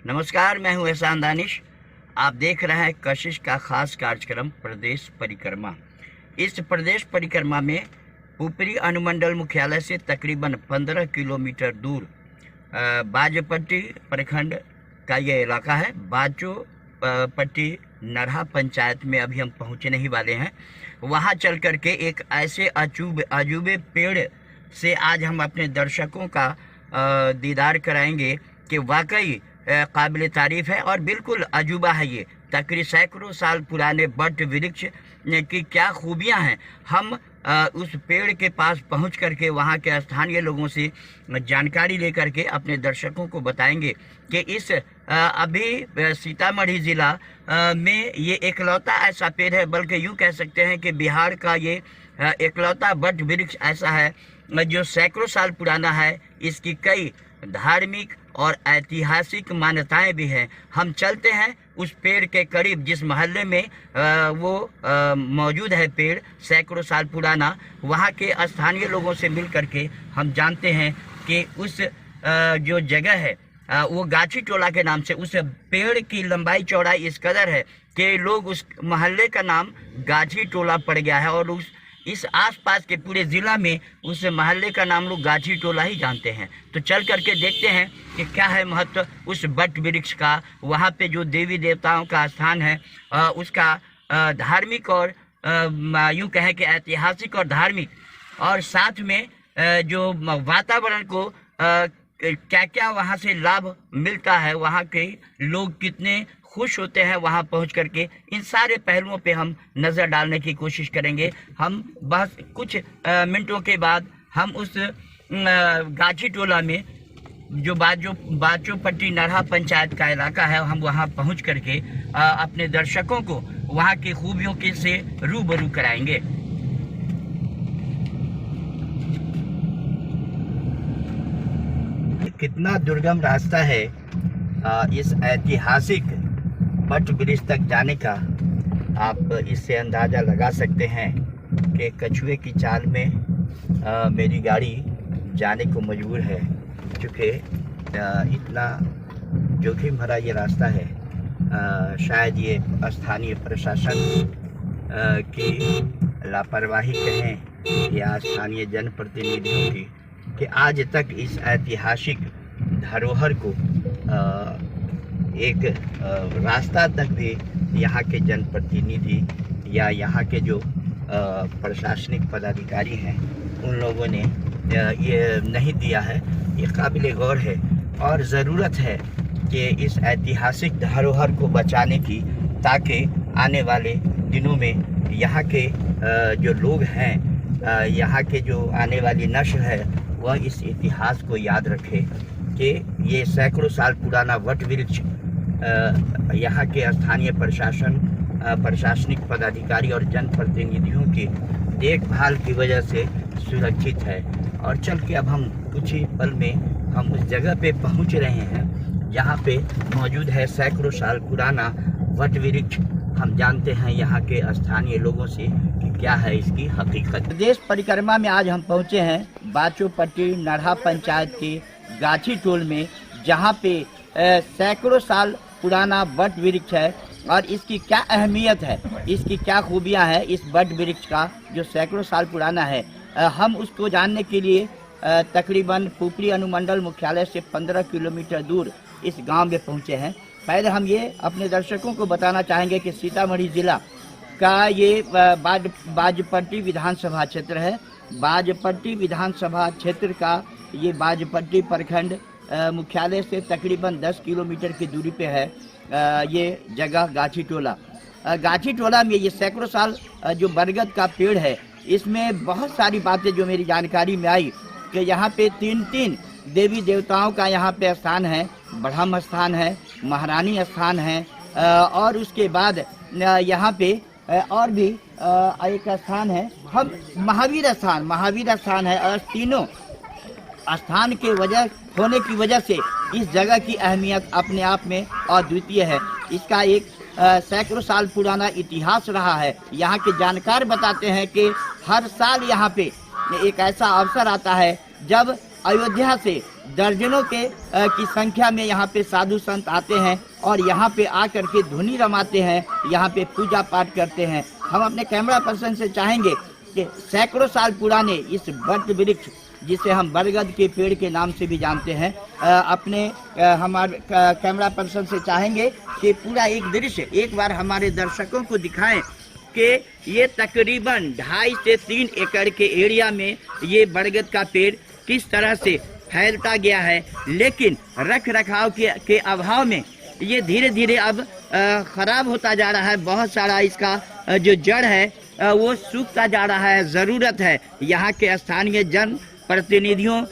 नमस्कार, मैं हूं एहसान दानिश। आप देख रहे हैं कशिश का खास कार्यक्रम प्रदेश परिक्रमा। इस प्रदेश परिक्रमा में ऊपरी अनुमंडल मुख्यालय से तकरीबन 15 किलोमीटर दूर बाजपट्टी प्रखंड का ये इलाका है। बाजोपट्टी नरहा पंचायत में अभी हम पहुंचने ही वाले हैं। वहां चल करके एक ऐसे अजूबे पेड़ से आज हम अपने दर्शकों का दीदार कराएंगे कि वाकई काबिल तारीफ़ है और बिल्कुल अजूबा है। ये तकरीबन सैकड़ों साल पुराने बट वृक्ष की क्या खूबियां हैं, हम उस पेड़ के पास पहुंच करके वहां के स्थानीय लोगों से जानकारी लेकर के अपने दर्शकों को बताएंगे कि इस अभी सीतामढ़ी ज़िला में ये एकलौता ऐसा पेड़ है, बल्कि यूँ कह सकते हैं कि बिहार का ये एकलौता बट वृक्ष ऐसा है जो सैकड़ों साल पुराना है। इसकी कई धार्मिक और ऐतिहासिक मान्यताएं भी हैं। हम चलते हैं उस पेड़ के करीब, जिस मोहल्ले में वो मौजूद है पेड़ सैकड़ों साल पुराना। वहाँ के स्थानीय लोगों से मिल करके हम जानते हैं कि उस जो जगह है वो गाछी टोला के नाम से, उस पेड़ की लंबाई चौड़ाई इस कदर है कि लोग उस मोहल्ले का नाम गाछी टोला पड़ गया है और इस आसपास के पूरे ज़िला में उस मोहल्ले का नाम लोग गाछी टोला ही जानते हैं। तो चल करके देखते हैं कि क्या है महत्व उस बट वृक्ष का। वहाँ पे जो देवी देवताओं का स्थान है उसका धार्मिक और यूँ कहें कि ऐतिहासिक और धार्मिक, और साथ में जो वातावरण को क्या क्या वहाँ से लाभ मिलता है, वहाँ के लोग कितने खुश होते हैं वहाँ पहुँच करके, इन सारे पहलुओं पे हम नज़र डालने की कोशिश करेंगे। हम बस कुछ मिनटों के बाद हम उस गाछी टोला में जो बाजोपट्टी नरहा पंचायत का इलाका है, हम वहाँ पहुँच करके अपने दर्शकों को वहाँ की खूबियों के से रूबरू कराएंगे। कितना दुर्गम रास्ता है इस ऐतिहासिक बट वृक्ष तक जाने का। आप इससे अंदाज़ा लगा सकते हैं कि कछुए की चाल में मेरी गाड़ी जाने को मजबूर है, क्योंकि इतना जोखिम भरा ये रास्ता है। शायद ये स्थानीय प्रशासन की लापरवाही कहें या स्थानीय जनप्रतिनिधियों की, कि आज तक इस ऐतिहासिक धरोहर को एक रास्ता तक भी यहाँ के जनप्रतिनिधि या यहाँ के जो प्रशासनिक पदाधिकारी हैं उन लोगों ने ये नहीं दिया है। ये काबिल गौर है और ज़रूरत है कि इस ऐतिहासिक धरोहर को बचाने की, ताकि आने वाले दिनों में यहाँ के जो लोग हैं, यहाँ के जो आने वाली नस्ल है, वह इस इतिहास को याद रखे कि ये सैकड़ों साल पुराना वट वृक्ष यहाँ के स्थानीय प्रशासनिक पदाधिकारी और जनप्रतिनिधियों की देखभाल की वजह से सुरक्षित है। और चल के अब हम कुछ ही पल में हम उस जगह पे पहुँच रहे हैं जहाँ पे मौजूद है सैकड़ों साल पुराना वट वृक्ष। हम जानते हैं यहाँ के स्थानीय लोगों से कि क्या है इसकी हकीकत। प्रदेश परिक्रमा में आज हम पहुँचे हैं बाजोपट्टी नरहा पंचायत के गाछी टोल में, जहाँ पे सैकड़ों साल पुराना बट वृक्ष है और इसकी क्या अहमियत है, इसकी क्या खूबियाँ हैं इस बट वृक्ष का जो सैकड़ों साल पुराना है। हम उसको जानने के लिए तकरीबन ऊपरी अनुमंडल मुख्यालय से 15 किलोमीटर दूर इस गांव में पहुंचे हैं। पहले हम ये अपने दर्शकों को बताना चाहेंगे कि सीतामढ़ी ज़िला का ये बाजपट्टी विधानसभा क्षेत्र है। बाजपट्टी विधानसभा क्षेत्र का ये बाजपट्टी प्रखंड मुख्यालय से तकरीबन 10 किलोमीटर की दूरी पे है ये जगह गाछी टोला। गाछी टोला में ये सैकड़ों साल जो बरगद का पेड़ है, इसमें बहुत सारी बातें जो मेरी जानकारी में आई कि यहाँ पे तीन देवी देवताओं का यहाँ पे स्थान है। ब्रह्म स्थान है, महारानी स्थान है और उसके बाद यहाँ पे और भी एक स्थान है, हम महावीर स्थान है। और तीनों स्थान के वजह होने की वजह से इस जगह की अहमियत अपने आप में अद्वितीय है। इसका एक सैकड़ों साल पुराना इतिहास रहा है। यहाँ के जानकार बताते हैं कि हर साल यहाँ पे एक ऐसा अवसर आता है जब अयोध्या से दर्जनों की संख्या में यहाँ पे साधु संत आते हैं और यहाँ पे आकर के धुनी रमाते हैं, यहाँ पे पूजा पाठ करते हैं। हम अपने कैमरा पर्सन से चाहेंगे कि सैकड़ों साल पुराने इस वट वृक्ष, जिसे हम बरगद के पेड़ के नाम से भी जानते हैं, हमारे कैमरा पर्सन से चाहेंगे कि पूरा एक दृश्य एक बार हमारे दर्शकों को दिखाएं कि ये तकरीबन 2.5 से 3 एकड़ के एरिया में ये बरगद का पेड़ किस तरह से फैलता गया है, लेकिन रख रखाव के अभाव में ये धीरे धीरे अब खराब होता जा रहा है। बहुत सारा इसका जो जड़ है वो सूखता जा रहा है। ज़रूरत है यहाँ के स्थानीय जन प्रतिनिधियों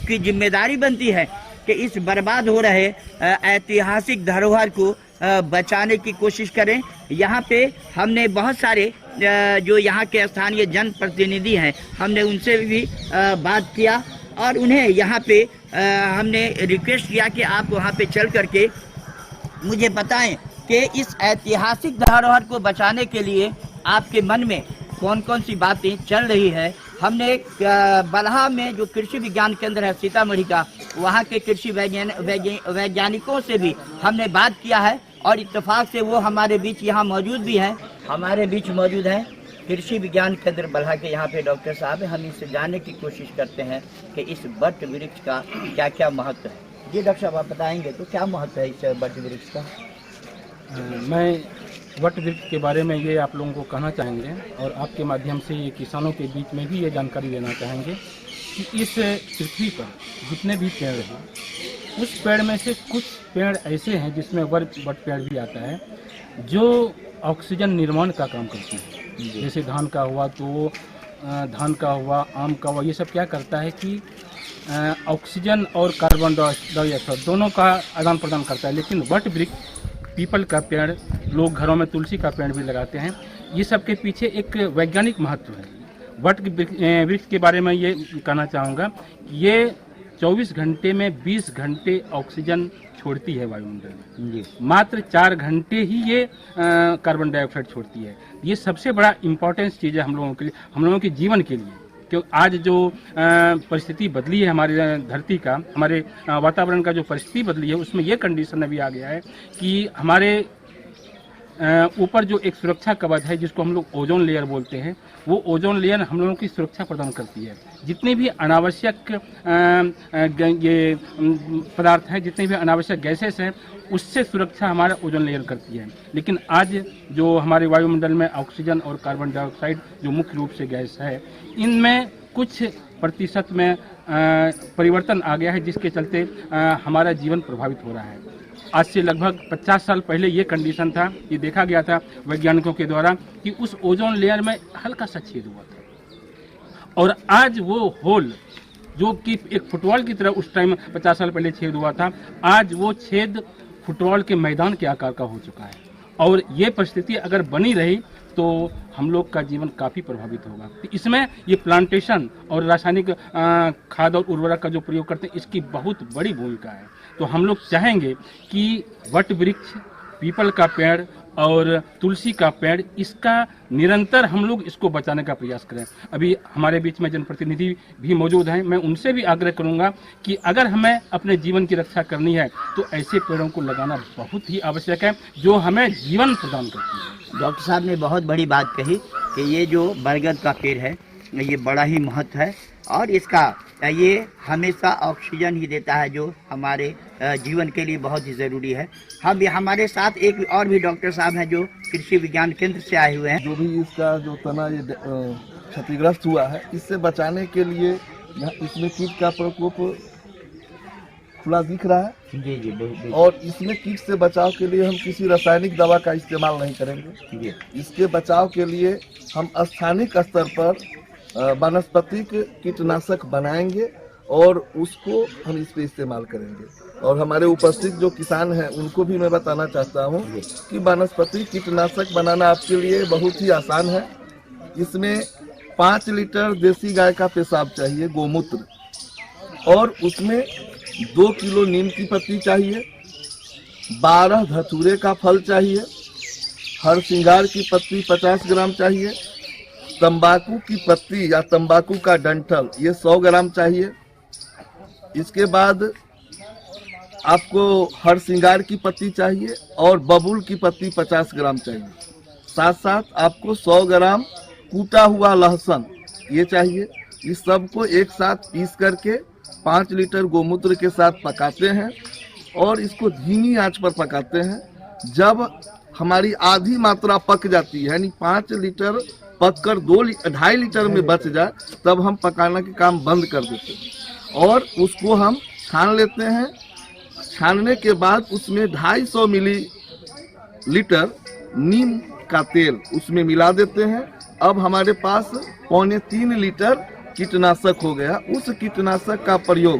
की जिम्मेदारी बनती है कि इस बर्बाद हो रहे ऐतिहासिक धरोहर को बचाने की कोशिश करें। यहाँ पे हमने बहुत सारे जो यहाँ के स्थानीय जन प्रतिनिधि हैं, हमने उनसे भी बात किया और उन्हें यहाँ पे हमने रिक्वेस्ट किया कि आप वहाँ पे चल करके मुझे बताएं कि इस ऐतिहासिक धरोहर को बचाने के लिए आपके मन में कौन कौन सी बातें चल रही है। हमने बलहा में जो कृषि विज्ञान केंद्र है सीतामढ़ी का, वहाँ के कृषि वैज्ञानिकों से भी हमने बात किया है और इत्तेफाक से वो हमारे बीच यहाँ मौजूद भी हैं। हमारे बीच मौजूद हैं कृषि विज्ञान केंद्र बलहा के यहाँ पे डॉक्टर साहब। हम इससे जानने की कोशिश करते हैं कि इस वट वृक्ष का क्या क्या महत्व है। जी डॉक्टर साहब, आप बताएंगे तो क्या महत्व है इस वट वृक्ष का? मैं वट वृक्ष के बारे में ये आप लोगों को कहना चाहेंगे और आपके माध्यम से ये किसानों के बीच में भी ये जानकारी देना चाहेंगे कि इस पृथ्वी पर जितने भी पेड़ हैं, उस पेड़ में से कुछ पेड़ ऐसे हैं जिसमें वट पेड़ भी आता है, जो ऑक्सीजन निर्माण का काम करते हैं। जैसे धान का हुआ तो धान का हुआ, आम का हुआ, ये सब क्या करता है कि ऑक्सीजन और कार्बन डाइऑक्साइड दोनों का आदान प्रदान करता है। लेकिन वट वृक्ष, पीपल का पेड़, लोग घरों में तुलसी का पेड़ भी लगाते हैं। ये सब के पीछे एक वैज्ञानिक महत्व है। वट वृक्ष के बारे में ये कहना चाहूँगा, ये 24 घंटे में 20 घंटे ऑक्सीजन छोड़ती है वायुमंडल में, मात्र 4 घंटे ही ये कार्बन डाइऑक्साइड छोड़ती है। ये सबसे बड़ा इम्पोर्टेंस चीज़ है हम लोगों के लिए, हम लोगों के जीवन के लिए। क्यों आज जो परिस्थिति बदली है हमारी धरती का, हमारे वातावरण का जो परिस्थिति बदली है, उसमें ये कंडीशन अभी आ गया है कि हमारे ऊपर जो एक सुरक्षा कवच है जिसको हम लोग ओजोन लेयर बोलते हैं, वो ओजोन लेयर हम लोगों की सुरक्षा प्रदान करती है। जितने भी अनावश्यक ये पदार्थ हैं, जितने भी अनावश्यक गैसेस हैं, उससे सुरक्षा हमारा ओजोन लेयर करती है। लेकिन आज जो हमारे वायुमंडल में ऑक्सीजन और कार्बन डाइऑक्साइड जो मुख्य रूप से गैस है, इनमें कुछ प्रतिशत में परिवर्तन आ गया है, जिसके चलते हमारा जीवन प्रभावित हो रहा है। आज से लगभग 50 साल पहले ये कंडीशन था, ये देखा गया था वैज्ञानिकों के द्वारा कि उस ओजोन लेयर में हल्का सा छेद हुआ था, और आज वो होल जो कि एक फुटबॉल की तरह उस टाइम 50 साल पहले छेद हुआ था, आज वो छेद फुटबॉल के मैदान के आकार का हो चुका है। और ये परिस्थिति अगर बनी रही तो हम लोग का जीवन काफ़ी प्रभावित होगा। तो इसमें ये प्लांटेशन और रासायनिक खाद और उर्वरक का जो प्रयोग करते हैं, इसकी बहुत बड़ी भूमिका है। तो हम लोग चाहेंगे कि वट वृक्ष, पीपल का पेड़ और तुलसी का पेड़, इसका निरंतर हम लोग इसको बचाने का प्रयास करें। अभी हमारे बीच में जनप्रतिनिधि भी मौजूद हैं, मैं उनसे भी आग्रह करूंगा कि अगर हमें अपने जीवन की रक्षा करनी है तो ऐसे पेड़ों को लगाना बहुत ही आवश्यक है, जो हमें जीवन प्रदान करती है। डॉक्टर साहब ने बहुत बड़ी बात कही कि ये जो बरगद का पेड़ है, ये बड़ा ही महत्व है और इसका ये हमेशा ऑक्सीजन ही देता है, जो हमारे जीवन के लिए बहुत ही ज़रूरी है। हम हमारे साथ एक और भी डॉक्टर साहब हैं जो कृषि विज्ञान केंद्र से आए हुए हैं। जो भी इसका जो तना ये क्षतिग्रस्त हुआ है, इससे बचाने के लिए इसमें कीट का प्रकोप खुला दिख रहा है। जी जी। और इसमें कीट से बचाव के लिए हम किसी रासायनिक दवा का इस्तेमाल नहीं करेंगे। इसके बचाव के लिए हम स्थानिक स्तर पर वनस्पतिक कीटनाशक बनाएंगे और उसको हम इस पे इस्तेमाल करेंगे। और हमारे उपस्थित जो किसान हैं उनको भी मैं बताना चाहता हूँ कि वनस्पति कीटनाशक बनाना आपके लिए बहुत ही आसान है। इसमें 5 लीटर देसी गाय का पेशाब चाहिए, गोमूत्र, और उसमें 2 किलो नीम की पत्ती चाहिए, 12 धतूरे का फल चाहिए, हर श्रृंगार की पत्ती 50 ग्राम चाहिए, तंबाकू की पत्ती या तंबाकू का डंठल ये 100 ग्राम चाहिए, इसके बाद आपको हरसिंगार की पत्ती चाहिए और बबूल की पत्ती 50 ग्राम चाहिए। साथ साथ आपको 100 ग्राम कूटा हुआ लहसुन ये चाहिए। इस सब को एक साथ पीस करके 5 लीटर गोमूत्र के साथ पकाते हैं और इसको धीमी आंच पर पकाते हैं। जब हमारी आधी मात्रा पक जाती है, यानी 5 लीटर पककर 2.5 लीटर में बच जाए, तब हम पकाने के काम बंद कर देते हैं और उसको हम छान लेते हैं। छानने के बाद उसमें 250 मिलीलीटर नीम का तेल उसमें मिला देते हैं। अब हमारे पास 2.25 लीटर कीटनाशक हो गया। उस कीटनाशक का प्रयोग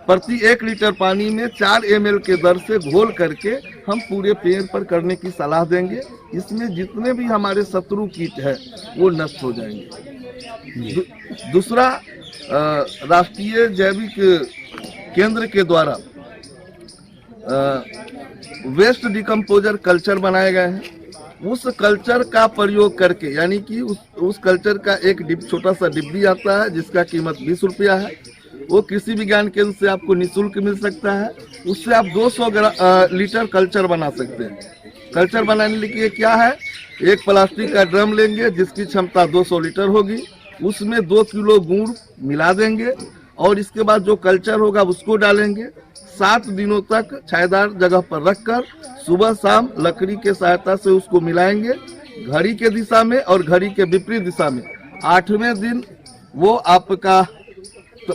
प्रति 1 लीटर पानी में 4 ml के दर से घोल करके हम पूरे पेड़ पर करने की सलाह देंगे। इसमें जितने भी हमारे शत्रु कीट है वो नष्ट हो जाएंगे। दूसरा, राष्ट्रीय जैविक केंद्र के द्वारा वेस्ट डिकम्पोजर कल्चर बनाए गए हैं। उस कल्चर का प्रयोग करके, यानी कि उस कल्चर का एक छोटा सा डिब्बी आता है जिसका कीमत 20 रुपया है। वो कृषि विज्ञान केंद्र से आपको निःशुल्क मिल सकता है। उससे आप 200 लीटर कल्चर बना सकते हैं। कल्चर बनाने के लिए क्या है, एक प्लास्टिक का ड्रम लेंगे जिसकी क्षमता 200 लीटर होगी। उसमें 2 किलो गुड़ मिला देंगे और इसके बाद जो कल्चर होगा उसको डालेंगे। 7 दिनों तक छायादार जगह पर रखकर सुबह शाम लकड़ी के सहायता से उसको मिलाएंगे, घड़ी के दिशा में और घड़ी के विपरीत दिशा में। 8वें दिन वो आपका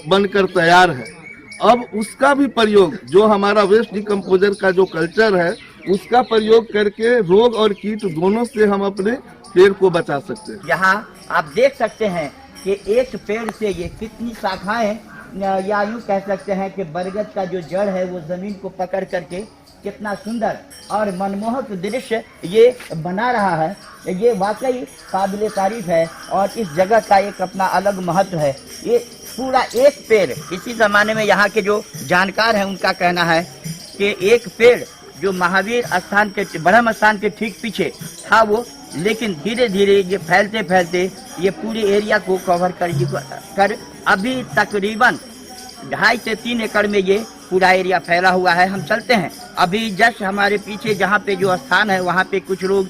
बनकर तैयार है। अब उसका भी प्रयोग, जो हमारा वेस्ट डिकम्पोजर का जो कल्चर है, उसका प्रयोग करके रोग और कीट दोनों से हम अपने पेड़ को बचा सकते हैं। यहाँ आप देख सकते हैं कि एक पेड़ से ये कितनी शाखाएं, या यूँ कह सकते हैं कि बरगद का जो जड़ है वो जमीन को पकड़ करके कितना सुंदर और मनमोहक दृश्य ये बना रहा है। ये वाकई काबिल तारीफ है और इस जगह का एक अपना अलग महत्व है। ये पूरा एक पेड़, इसी ज़माने में यहाँ के जो जानकार हैं उनका कहना है कि एक पेड़ जो महावीर स्थान के, ब्रह्म स्थान के ठीक पीछे था वो, लेकिन धीरे धीरे ये फैलते फैलते ये पूरे एरिया को कवर कर अभी तकरीबन 2.5 से 3 एकड़ में ये पूरा एरिया फैला हुआ है। हम चलते हैं, अभी जस्ट हमारे पीछे जहाँ पे जो स्थान है वहाँ पे कुछ लोग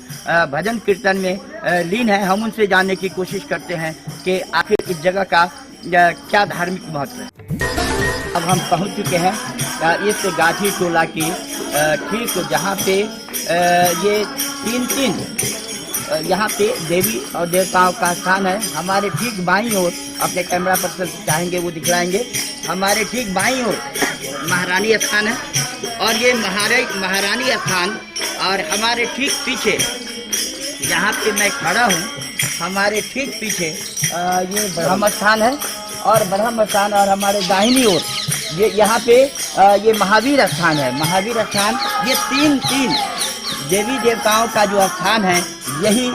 भजन कीर्तन में लीन है। हम उनसे जानने की कोशिश करते हैं कि आखिर इस जगह का क्या धार्मिक महत्व है। अब हम पहुँच चुके हैं इस गाठी टोला की ठीक जहाँ पे ये 3 यहाँ पे देवी और देवताओं का स्थान है। हमारे ठीक बाईं ओर, अपने कैमरा पर चाहेंगे वो दिखलाएंगे, हमारे ठीक बाईं ओर महारानी स्थान है और ये महारानी स्थान, और हमारे ठीक पीछे जहाँ पे मैं खड़ा हूँ, हमारे ठीक पीछे ये ब्रह्म स्थान है और ब्रह्म स्थान, और हमारे दाहिनी ओर ये यहाँ पे ये महावीर स्थान है। महावीर स्थान, ये तीन देवी देवताओं का जो स्थान है, यही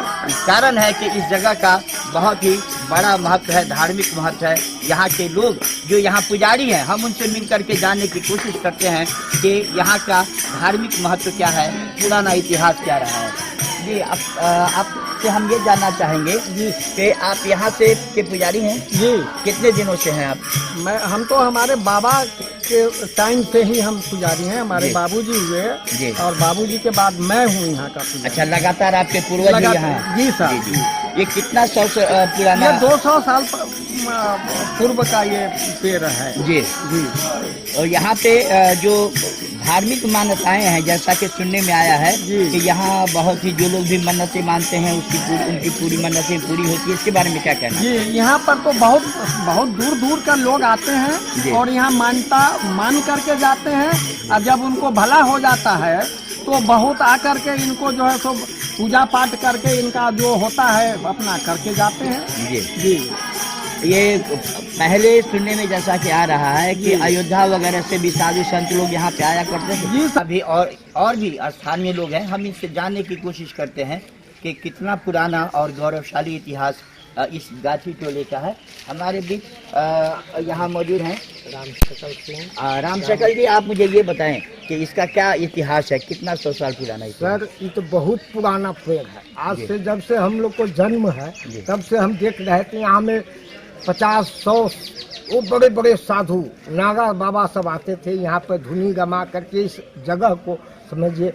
कारण है कि इस जगह का बहुत ही बड़ा महत्व है, धार्मिक महत्व है। यहाँ के लोग जो यहाँ पुजारी हैं, हम उनसे मिल करके जानने की कोशिश करते हैं कि यहाँ का धार्मिक महत्व क्या है, पुराना इतिहास क्या रहा है। जी, आपसे हम ये जानना चाहेंगे जी कि आप यहाँ से के पुजारी हैं जी, कितने दिनों से हैं आप? हम तो हमारे बाबा के टाइम से ही हम पुजारी हैं। हमारे बाबूजी हुए जी, और बाबूजी के बाद मैं हूँ यहाँ का पुजारी। अच्छा, लगातार आपके पूर्वज यहाँ हैं? जी सर। जी। ये कितना सौ पुराना? ये 200 साल पूर्व का ये पेड़ है जी जी। और यहाँ पे जो धार्मिक मान्यताएं हैं, जैसा कि सुनने में आया है कि यहाँ बहुत ही जो लोग भी मन्नतें मानते हैं उनकी पूरी मन्नतें पूरी होती है, इसके बारे में क्या कहना है? जी, यहाँ पर तो बहुत दूर दूर का लोग आते हैं और यहाँ मान करके जाते हैं, और जब उनको भला हो जाता है तो बहुत आकर के इनको जो है सो पूजा पाठ करके इनका जो होता है अपना करके जाते हैं। जी जी। ये पहले सुनने में जैसा कि आ रहा है कि अयोध्या वगैरह से भी साधु संत लोग यहाँ पे आया करते थे जी। अभी और भी स्थानीय लोग हैं, हम इनसे जानने की कोशिश करते हैं कि कितना पुराना और गौरवशाली इतिहास इस गाठी टोले का है। हमारे बीच यहाँ मौजूद हैं राम शकल जी। आप मुझे ये बताएं कि इसका क्या इतिहास है, कितना 100 साल पुराना इतिहास? सर, ये तो बहुत पुराना पेड़ है। आज से जब से हम लोग को जन्म है तब से हम देख रहे थे यहाँ में 50-100 वो बड़े बड़े साधु नागा बाबा सब आते थे यहाँ पर धुनी गमा करके इस जगह को समझिए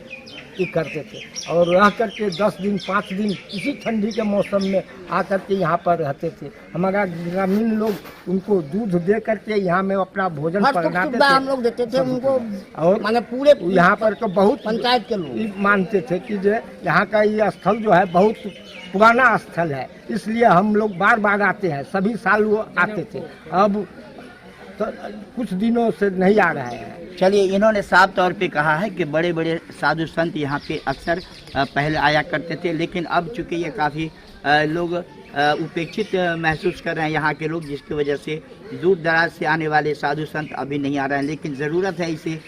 ये करते थे और रह करके 10 दिन 5 दिन किसी ठंडी के मौसम में आकर के यहाँ पर रहते थे। हमारा ग्रामीण लोग उनको दूध दे करके यहाँ में अपना भोजन पहनाते थे, हम लोग देते थे उनको। और माने पूरे यहाँ पर तो बहुत पंचायत के लोग मानते थे कि जो यहाँ का ये स्थल जो है बहुत पुराना स्थल है, इसलिए हम लोग बार बार आते हैं, सभी साल वो आते थे। अब तो कुछ दिनों से नहीं आ रहे हैं। चलिए, इन्होंने साफ तौर पे कहा है कि बड़े बड़े साधु संत यहाँ पे अक्सर पहले आया करते थे, लेकिन अब चूंकि ये काफ़ी लोग उपेक्षित महसूस कर रहे हैं यहाँ के लोग, जिसकी वजह से दूर दराज से आने वाले साधु संत अभी नहीं आ रहे हैं। लेकिन ज़रूरत है इसे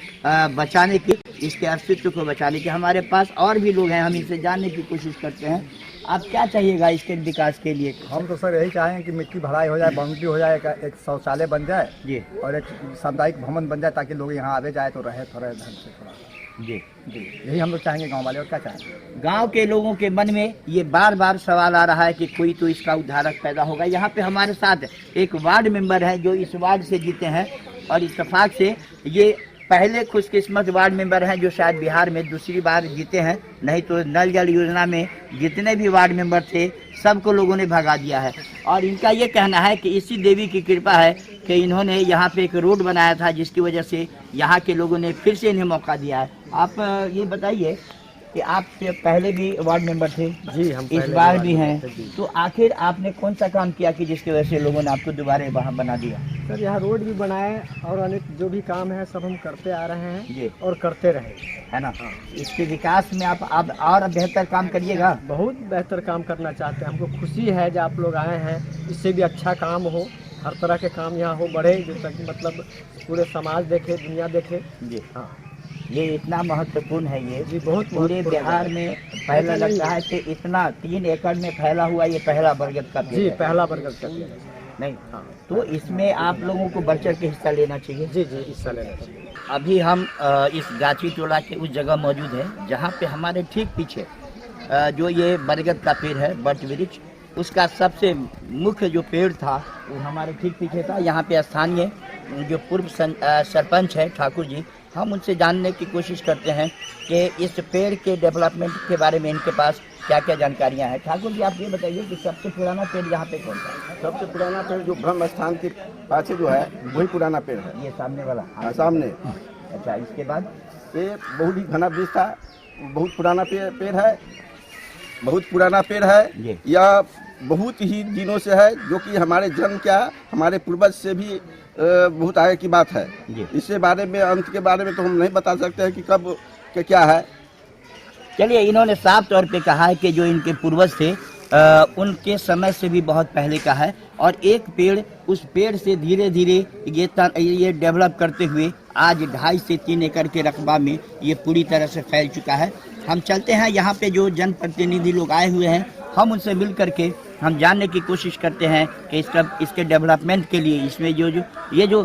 बचाने की, इसके अस्तित्व को बचाने की। हमारे पास और भी लोग हैं, हम इसे जानने की कोशिश करते हैं। आप क्या चाहिएगा इसके विकास के लिए? हम तो सर यही चाहें कि मिट्टी भराई हो जाए, बाउंड्री हो जाए, एक शौचालय बन जाए जी, और एक सामुदायिक भवन बन जाए ताकि लोग यहाँ आवे जाए तो रहे थोड़ा ढंग से थोड़ा। जी जी, यही हम लोग चाहेंगे गांव वाले, और क्या चाहेंगे। गांव के लोगों के मन में ये बार बार सवाल आ रहा है कि कोई तो इसका उद्धारक पैदा होगा। यहाँ पे हमारे साथ एक वार्ड मेंबर है जो इस वार्ड से जीते हैं, और इत्तेफाक से ये पहले खुशकिस्मत वार्ड मेंबर हैं जो शायद बिहार में दूसरी बार जीते हैं। नहीं तो नल जल योजना में जितने भी वार्ड मेंबर थे सबको लोगों ने भगा दिया है। और इनका ये कहना है कि इसी देवी की कृपा है कि इन्होंने यहाँ पे एक रोड बनाया था, जिसकी वजह से यहाँ के लोगों ने फिर से इन्हें मौका दिया है। आप ये बताइए कि आप पहले भी वार्ड मेंबर थे जी, हम इस बार भी हैं, तो आखिर आपने कौन सा काम किया कि जिसकी वजह से लोगों ने आपको दोबारा वहाँ बना दिया? सर यहाँ रोड भी बनाए और अनेक जो भी काम है सब हम करते आ रहे हैं जी, और करते रहे, है ना। इसके विकास में आप और बेहतर काम करिएगा। बहुत बेहतर काम करना चाहते हैं। हमको खुशी है जब आप लोग आए हैं, इससे भी अच्छा काम हो, हर तरह के काम यहाँ हो, बढ़े, जैसा कि मतलब पूरे समाज देखे, दुनिया देखे। जी हाँ, ये इतना महत्वपूर्ण है ये जी, बहुत पूरे बिहार में पहला लगता है कि इतना 3 एकड़ में फैला हुआ ये पहला बरगद का पेड़ जी, है। पहला बरगद का पेड़ है। नहीं, हाँ, तो इसमें आप लोगों को बढ़ चढ़ के हिस्सा लेना चाहिए। जी जी, हिस्सा लेना चाहिए। अभी हम इस गाछी टोला के उस जगह मौजूद है जहाँ पे हमारे ठीक पीछे जो ये बरगद का पेड़ है, बट वृक्ष, उसका सबसे मुख्य जो पेड़ था वो हमारे ठीक पीछे था। यहाँ पे स्थानीय जो पूर्व सरपंच है ठाकुर जी, हम उनसे जानने की कोशिश करते हैं कि इस पेड़ के डेवलपमेंट के बारे में इनके पास क्या क्या जानकारियाँ हैं। ठाकुर जी, आप ये बताइए कि सबसे पुराना पेड़ यहाँ पे कौन सा है? सबसे पुराना पेड़ जो ब्रह्म स्थान के पाछे जो है वही पुराना पेड़ है। ये सामने वाला? सामने। अच्छा, इसके बाद ये बहुत ही घना वृक्ष था, बहुत पुराना पेड़ है, बहुत पुराना पेड़ है। यह बहुत ही दिनों से है, जो कि हमारे जन्म क्या हमारे पूर्वज से भी बहुत आगे की बात है। इसके बारे में अंत के बारे में तो हम नहीं बता सकते हैं कि कब के क्या है। चलिए, इन्होंने साफ तौर पे कहा है कि जो इनके पूर्वज थे उनके समय से भी बहुत पहले का है, और एक पेड़, उस पेड़ से धीरे धीरे ये डेवलप करते हुए आज 2.5 से 3 एकड़ के रकबा में ये पूरी तरह से फैल चुका है। हम चलते हैं, यहाँ पे जो जनप्रतिनिधि लोग आए हुए हैं, हम उनसे मिल करके हम जानने की कोशिश करते हैं कि इसके डेवलपमेंट के लिए, इसमें ये जो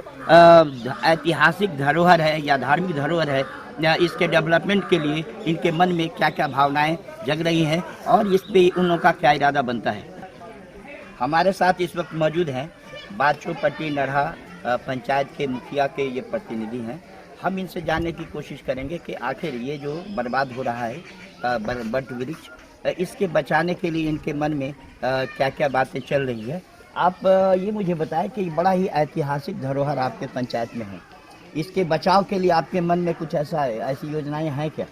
ऐतिहासिक धरोहर है या धार्मिक धरोहर है, इसके डेवलपमेंट के लिए इनके मन में क्या क्या भावनाएं जग रही हैं और इस पे उन लोगों का क्या इरादा बनता है। हमारे साथ इस वक्त मौजूद हैं बाछोपट्टी नरहा पंचायत के मुखिया के ये प्रतिनिधि हैं। हम इनसे जानने की कोशिश करेंगे कि आखिर ये जो बर्बाद हो रहा है बट वृक्ष, इसके बचाने के लिए इनके मन में क्या क्या बातें चल रही है। आप ये मुझे बताएं कि बड़ा ही ऐतिहासिक धरोहर आपके पंचायत में है, इसके बचाव के लिए आपके मन में कुछ ऐसी योजनाएं हैं क्या?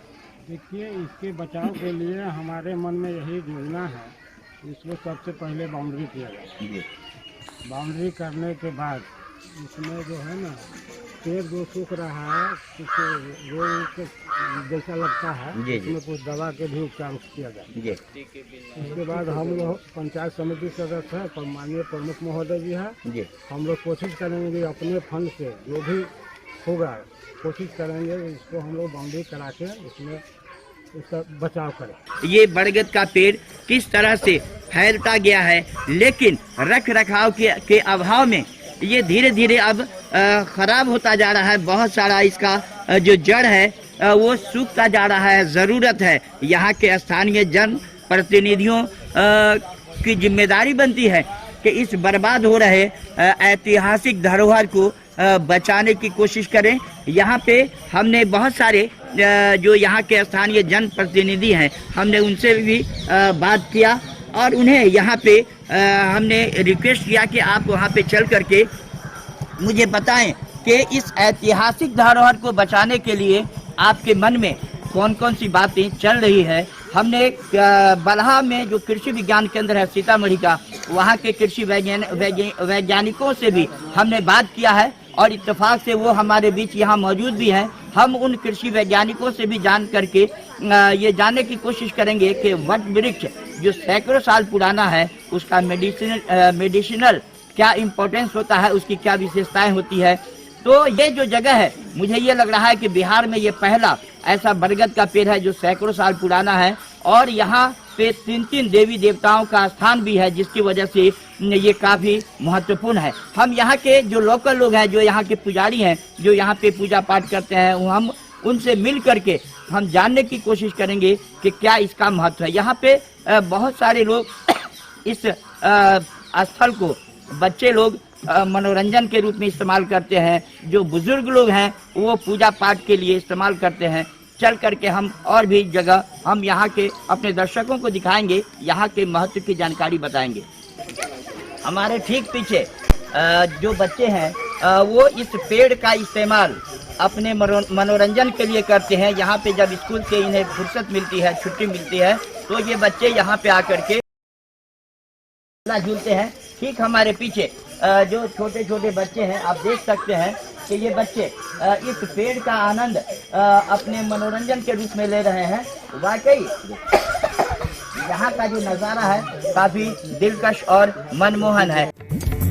देखिए, इसके बचाव के लिए हमारे मन में यही योजना है, इसको सबसे पहले बाउंड्री किया जाए। बाउंड्री करने के बाद इसमें जो है ना पेड़ जो सूख रहा है, कुछ रोग जैसा लगता है, इसमें कुछ दवा के भी उपचार किया जाए। उसके बाद हम लोग पंचायत समिति सदस्य है, पर माननीय प्रमुख महोदय जी है, हम लोग कोशिश करेंगे कि अपने फंड से जो भी होगा कोशिश करेंगे इसको हम लोग बाउंड्री करा के इसमें इसका बचाव करें। ये बरगद का पेड़ किस तरह से फैलता गया है, लेकिन रख रखाव के अभाव में ये धीरे धीरे अब खराब होता जा रहा है। बहुत सारा इसका जो जड़ है वो सूखता जा रहा है। ज़रूरत है यहाँ के स्थानीय जन प्रतिनिधियों की जिम्मेदारी बनती है कि इस बर्बाद हो रहे ऐतिहासिक धरोहर को बचाने की कोशिश करें। यहाँ पे हमने बहुत सारे जो यहाँ के स्थानीय जनप्रतिनिधि हैं, हमने उनसे भी बात किया और उन्हें यहाँ पे हमने रिक्वेस्ट किया कि आप वहाँ पे चल करके मुझे बताएं कि इस ऐतिहासिक धरोहर को बचाने के लिए आपके मन में कौन कौन सी बातें चल रही है। हमने बलहा में जो कृषि विज्ञान केंद्र है सीतामढ़ी का, वहाँ के कृषि वैज्ञानिकों से भी हमने बात किया है और इत्तेफाक से वो हमारे बीच यहाँ मौजूद भी हैं। हम उन कृषि वैज्ञानिकों से भी जान करके ये जानने की कोशिश करेंगे कि वट वृक्ष जो सैकड़ों साल पुराना है उसका मेडिसिनल क्या इम्पोर्टेंस होता है, उसकी क्या विशेषताएं होती है। तो ये जो जगह है, मुझे ये लग रहा है कि बिहार में ये पहला ऐसा बरगद का पेड़ है जो सैकड़ों साल पुराना है और यहाँ पे 3 देवी देवताओं का स्थान भी है, जिसकी वजह से ये काफ़ी महत्वपूर्ण है। हम यहाँ के जो लोकल लोग हैं, जो यहाँ के पुजारी हैं, जो यहाँ पे पूजा पाठ करते हैं, हम उनसे मिल करके हम जानने की कोशिश करेंगे कि क्या इसका महत्व है। यहाँ पे बहुत सारे लोग इस स्थल को बच्चे लोग मनोरंजन के रूप में इस्तेमाल करते हैं, जो बुजुर्ग लोग हैं वो पूजा पाठ के लिए इस्तेमाल करते हैं। चल करके हम और भी जगह हम यहाँ के अपने दर्शकों को दिखाएंगे, यहाँ के महत्व की जानकारी बताएंगे। हमारे ठीक पीछे जो बच्चे हैं वो इस पेड़ का इस्तेमाल अपने मनोरंजन के लिए करते हैं। यहाँ पे जब स्कूल से इन्हें फुर्सत मिलती है, छुट्टी मिलती है, तो ये बच्चे यहाँ पे आकर के झूलते हैं। ठीक हमारे पीछे जो छोटे छोटे बच्चे हैं, आप देख सकते हैं कि ये बच्चे इस पेड़ का आनंद अपने मनोरंजन के रूप में ले रहे हैं। वाकई यहाँ का जो नज़ारा है काफ़ी दिलकश और मनमोहन है।